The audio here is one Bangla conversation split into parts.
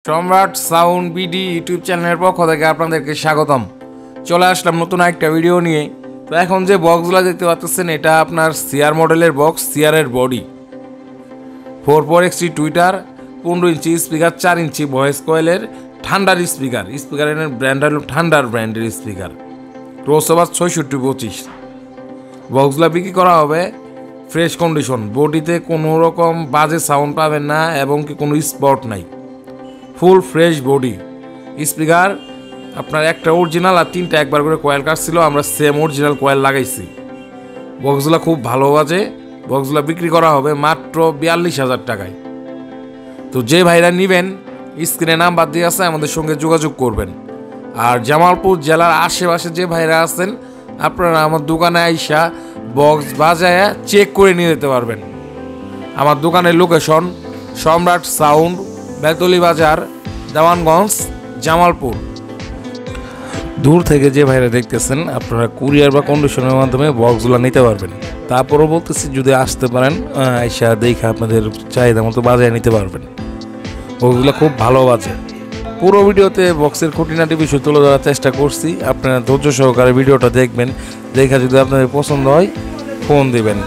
সম্রাট সাউন্ড বিডি ইউটিউব চ্যানেলের পক্ষ থেকে আপনাদেরকে স্বাগতম। চলে আসলাম নতুন একটা ভিডিও নিয়ে। তো এখন যে বক্সগুলো দেখতে পাচ্ছেন এটা আপনার সিআর মডেলের বক্স, সিআরের body, 4x tweeter, 15 inch speaker, 4 inch voice কয়েলের ঠান্ডার স্পিকারের ব্র্যান্ড হল ঠান্ডার ব্র্যান্ডের স্পিকার, ক্রসওভার 6625। বক্সগুলো বিক্রি করা হবে ফ্রেশ কন্ডিশন, বডিতে কোনো রকম বাজে সাউন্ড পাবেন না এবং কি কোনো স্পট নাই, ফুল ফ্রেশ বডি। স্পিকার আপনার একটা অরিজিনাল আর 3টা একবার করে কয়েল কাটছিল, আমরা সেম অরিজিনাল কয়েল লাগাইছি। বক্সগুলো খুব ভালো বাজে। বক্সগুলো বিক্রি করা হবে মাত্র 42,000 টাকায়। তো যে ভাইরা নেবেন স্ক্রিনে নাম্বার দিয়ে আছে, আমাদের সঙ্গে যোগাযোগ করবেন। আর জামালপুর জেলার আশেপাশে যে ভাইরা আছেন আপনারা আমার দোকানে আইসা বক্স বাজায় চেক করে নিয়ে যেতে পারবেন। আমার দোকানের লোকেশন সম্রাট সাউন্ড, বেতলি বাজার, দেওয়ানগঞ্জ, জামালপুর। দূর থেকে যে ভাইরা দেখতেছেন আপনারা কুরিয়ার বা কন্ডিশনের মাধ্যমে বক্সগুলো নিতে পারবেন। তারপরও বলতেছি যদি আসতে পারেন আইসা দেখে আপনাদের চাহিদা মতো বাজায় নিতে পারবেন। বক্সগুলো খুব ভালো বাজে। পুরো ভিডিওতে বক্সের খুঁটিনাটি বিষয় তুলে ধরার চেষ্টা করছি, আপনারা ধৈর্য সহকারে ভিডিওটা দেখবেন। দেখা যদি আপনাদের পছন্দ হয় ফোন দিবেন।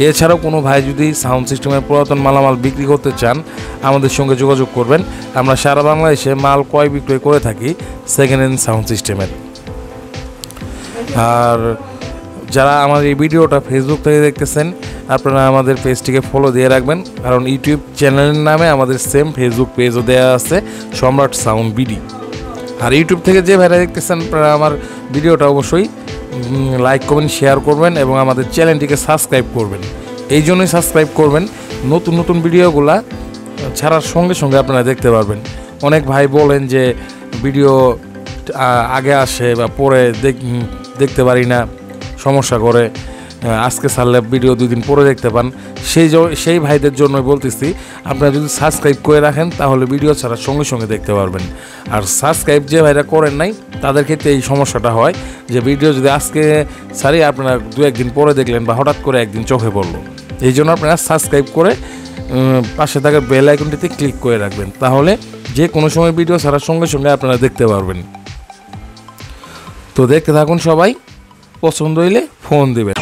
এছাড়াও কোনো ভাই যদি সাউন্ড সিস্টেমের পুরাতন মালামাল বিক্রি করতে চান আমাদের সঙ্গে যোগাযোগ করবেন। আমরা সারা বাংলাদেশে মাল ক্রয় বিক্রয় করে থাকি সেকেন্ড হ্যান্ড সাউন্ড সিস্টেমের। আর যারা আমার এই ভিডিওটা ফেসবুক থেকে দেখতেছেন আপনারা আমাদের পেজটিকে ফলো দিয়ে রাখবেন, কারণ ইউটিউব চ্যানেলের নামে আমাদের সেম ফেসবুক পেজও দেওয়া আছে সম্রাট সাউন্ড বিডি। আর ইউটিউব থেকে যে ভাইরা দেখতেছেন আপনারা আমার ভিডিওটা অবশ্যই লাইক করবেন, শেয়ার করবেন এবং আমাদের চ্যানেলটিকে সাবস্ক্রাইব করবেন। এই জন্যই সাবস্ক্রাইব করবেন, নতুন নতুন ভিডিওগুলা ছাড়ার সঙ্গে সঙ্গে আপনারা দেখতে পারবেন। অনেক ভাই বলেন যে ভিডিও আগে আসে বা পরে দেখতে পারি না, সমস্যা করে, আজকে ছাড়লে ভিডিও 2 দিন পরে দেখতে পান। সেই ভাইদের জন্য বলতেছি আপনারা যদি সাবস্ক্রাইব করে রাখেন তাহলে ভিডিও ছাড়ার সঙ্গে সঙ্গে দেখতে পারবেন। আর সাবস্ক্রাইব যে ভাইরা করেন নাই তাদের ক্ষেত্রে এই সমস্যাটা হয় যে ভিডিও যদি আজকে ছাড়ি আপনারা 2-1 দিন পরে দেখলেন বা হঠাৎ করে একদিন চোখে পড়লো। এই জন্য আপনারা সাবস্ক্রাইব করে পাশে থাকা বেল আইকনটিতে ক্লিক করে রাখবেন, তাহলে যে কোনো সময় ভিডিও ছাড়ার সঙ্গে সঙ্গে আপনারা দেখতে পারবেন। তো দেখতে থাকুন সবাই, পছন্দ হইলে ফোন দিবেন।